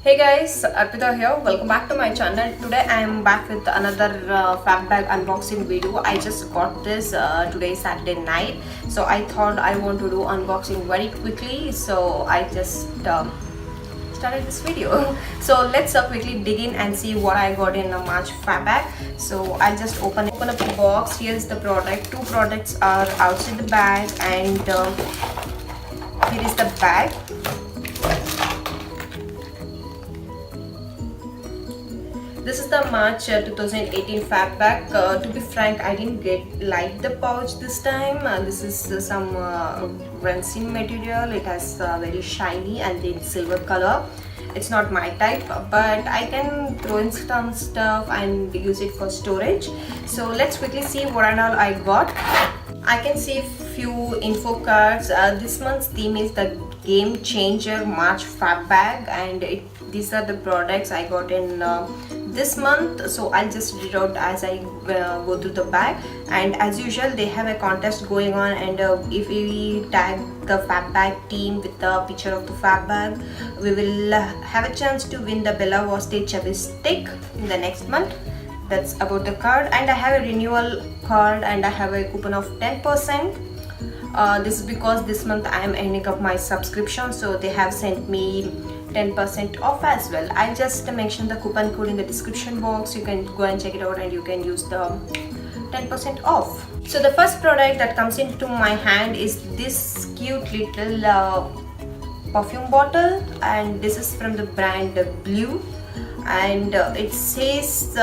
Hey guys, Arpita here. Welcome back to my channel. Today I am back with another fab bag unboxing video. I just got this today Saturday night, so I thought I want to do unboxing very quickly. So I just started this video. So let's quickly dig in and see what I got in a March fab bag. So I'll just open up the box. Here's the product. Two products are outside the bag, and here is the bag. This is the March 2018 fab bag. To be frank, I didn't like the pouch this time. This is some resin material. It has very shiny and in silver color. It's not my type, but I can throw in some stuff and use it for storage. So let's quickly see what and all I got. I can see few info cards. This month's theme is the Game Changer March fab bag, and these are the products I got in this month. So I'll just read out as I go through the bag. And as usual, they have a contest going on, and if we tag the fab bag team with the picture of the fab bag, we will have a chance to win the Bella Voste Chubby stick in the next month. That's about the card. And I have a renewal card, and I have a coupon of 10%. This is because this month I am ending up my subscription, so they have sent me 10% off as well. I'll just mention the coupon code in the description box. You can go and check it out, and you can use the 10% off. So the first product that comes into my hand is this cute little perfume bottle, and this is from the brand Blue, and it says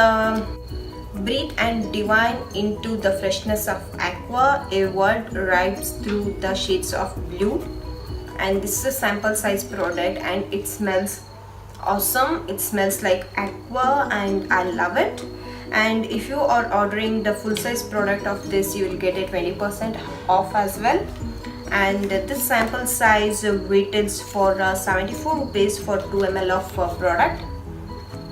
breathe and divine into the freshness of aqua, a world rides through the shades of blue. And this is a sample size product, and it smells awesome. It smells like aqua, and I love it. And if you are ordering the full size product of this, you will get a 20% off as well. And this sample size retails for 74 rupees for 2 ml of product.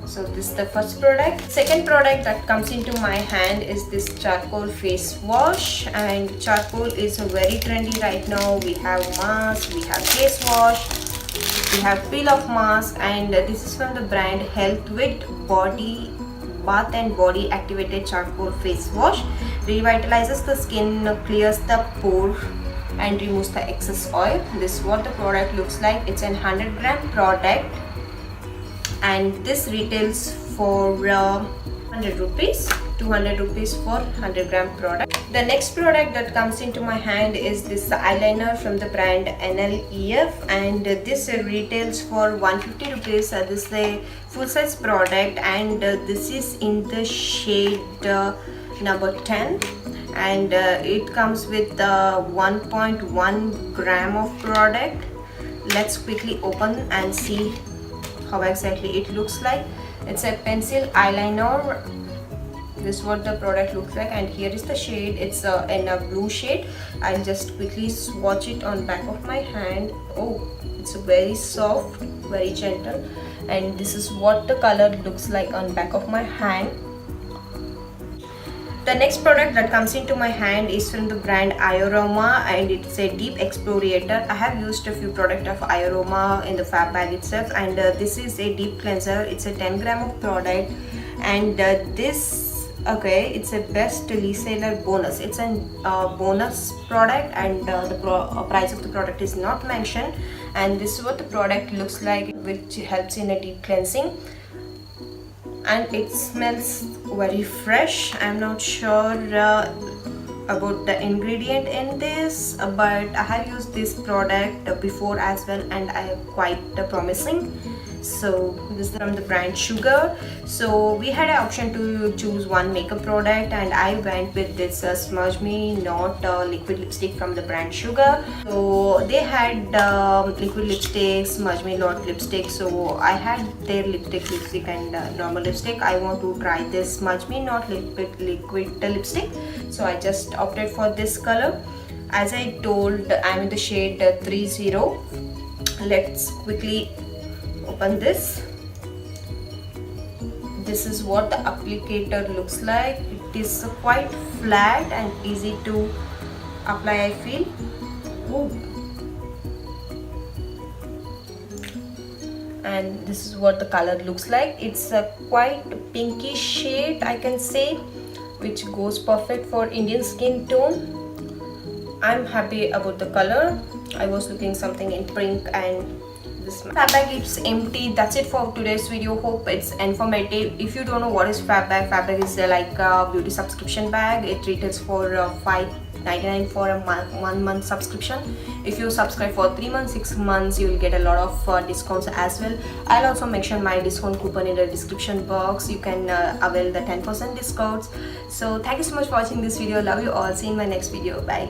So this is the first product. Second product that comes into my hand is this charcoal face wash, and charcoal is very trendy right now. We have mask, we have face wash, we have peel off mask, and this is from the brand Health with Body Bath and Body Activated Charcoal Face Wash. Revitalizes the skin, clears the pore, and removes the excess oil. This is what the product looks like. It's a 100-gram product, and this retails for 100 rupees, 200 rupees for 100-gram product. The next product that comes into my hand is this eyeliner from the brand NLEF, and this retails for 150 rupees. This is a full-size product, and this is in the shade number 10, and it comes with 1.1 gram of product. Let's quickly open and see how exactly it looks like. It's a pencil eyeliner. This is what the product looks like, and here is the shade. It's in a blue shade. I'll just quickly swatch it on back of my hand. Oh, it's very soft, very gentle, and this is what the color looks like on back of my hand. The next product that comes into my hand is from the brand Ioroma, and it's a deep exfoliator. I have used a few products of Ioroma in the fab bag itself, and this is a deep cleanser. It's a 10 gram of product, and it's a best reseller bonus. It's a bonus product, and the price of the product is not mentioned. And this is what the product looks like, which helps in a deep cleansing. And it smells very fresh. I'm not sure about the ingredient in this, but I have used this product before as well, and I am quite promising. So this is from the brand Sugar. So we had an option to choose one makeup product, and I went with this Smudge Me Not liquid lipstick from the brand Sugar. So they had liquid lipstick, Smudge Me Not lipstick. So I had their lipstick and normal lipstick. I want to try this Smudge Me Not liquid lipstick, so I just opted for this color. As I told, I'm in the shade 30. Let's quickly open this. This is what the applicator looks like. It is quite flat and easy to apply, I feel. Ooh. and this is what the color looks like. It's a quite pinkish shade, I can say, which goes perfect for Indian skin tone. I'm happy about the color. I was looking something in pink, and this fab bag it's empty. That's it for today's video. Hope it's informative. If you don't know what is fab bag is like a beauty subscription bag. It retails for $5.99 for a 1 month subscription. If you subscribe for 3 months, 6 months, you will get a lot of discounts as well. I'll also mention my discount coupon in the description box. You can avail the 10% discounts. So thank you so much for watching this video. Love you all. See you in my next video. Bye.